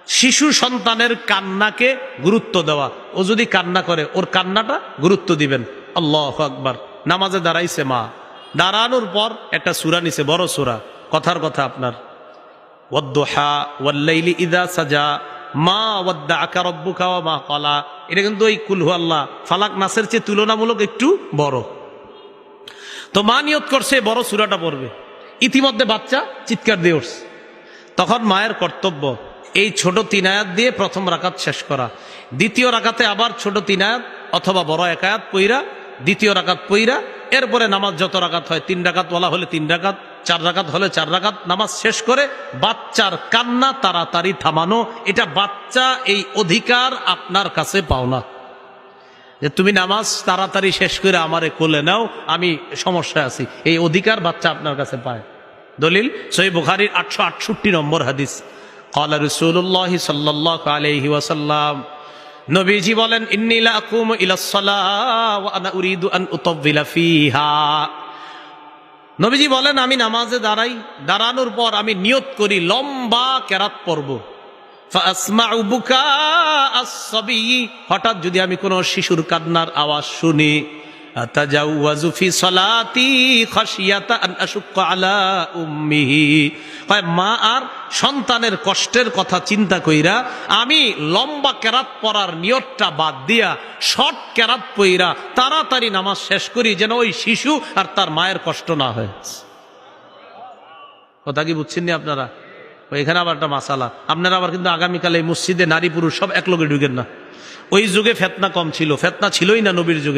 শিশু সন্তানের কান্নাকে গুরুত্ব দেওয়া। ও যদি কান্না করে ওর কান্নাটা গুরুত্ব দিবেন। আল্লাহু আকবার। নামাজে দাঁড়াইছে মা, দাঁড়ানোর পর একটা সূরা নিছে, বড় সূরা, কথার কথা আপনার ওয়াদ-দুহা ওয়াল-লাইলি ইযা সাজা মা ওয়াদ্দাআকা রাব্বুকা ওয়া মা ক্বালা। এটা কিন্তু এই কুল হুয়াল্লাহ ফালাক নাসের চেয়ে তুলনামূলক একটু বড়। তো মা নিয়ত করছে বড় সূরাটা পড়বে, ইতিমধ্যে বাচ্চা চিৎকার দিয়ে উঠছে। তখন মায়ের কর্তব্য এই ছোট 3 আয়াত দিয়ে প্রথম রাকাত শেষ করা, দ্বিতীয় রাকাতে আবার ছোট 3 আয়াত অথবা বড় 1 আয়াত পইরা দ্বিতীয় রাকাত পইরা, এরপরে নামাজ যত রাকাত হয় 3 রাকাত ওয়ালা হলে 3 রাকাত, 4 রাকাত হলে 4 রাকাত নামাজ শেষ করে বাচ্চার কান্না তাড়াতাড়ি থামানো। এটা বাচ্চা এই অধিকার আপনার কাছে পাও না যে তুমি নামাজ তাড়াতাড়ি শেষ করে আমারে কোলে নাও, আমি সমস্যায় আছি। এই অধিকার বাচ্চা আপনার কাছে পায়। দলিল সহিহ বুখারীর 868 নম্বর হাদিস। ক্বালা রাসূলুল্লাহ সাল্লাল্লাহু আলাইহি ওয়াসাল্লাম, নবীজি বলেন, ইন্নী লা আকুমু ইলাস সালাহ ওয়া আনা উরিদু আন উতাওবিলা ফিহা। নবীজি বলেন, আমি নামাজে দাঁড়াই, দাঁড়ানোর পর আমি নিয়ত করি লম্বা কেরাত পড়ব। ফাসমাউ বুকা আস-সাবী, হঠাৎ যদি আমি কোনো শিশুর কান্নার আওয়াজ শুনি, আতাজাওয়াজু ফি সালাতি খাশিয়াতা আন আশুক্কা আলা উম্মিহি, মা আর সন্তানের কষ্টের কথা চিন্তা কইরা আমি লম্বা কেরাত পড়ার নিয়তটা বাদ দিয়া শর্ট কেরাত পইরা তাড়াতাড়ি নামাজ শেষ করি, যেন ওই শিশু আর তার মায়ের কষ্ট না হয়। কথা কি বুঝছেন নি আপনারা? এখানে আবার একটা মাসালা, আপনারা আবার কিন্তু আগামীকাল এই মসজিদে নারী পুরুষ সব এক লগে ঢুকেন না। ওই যুগে ফেতনা কম ছিল, ফেতনা ছিলই না নবীর যুগে।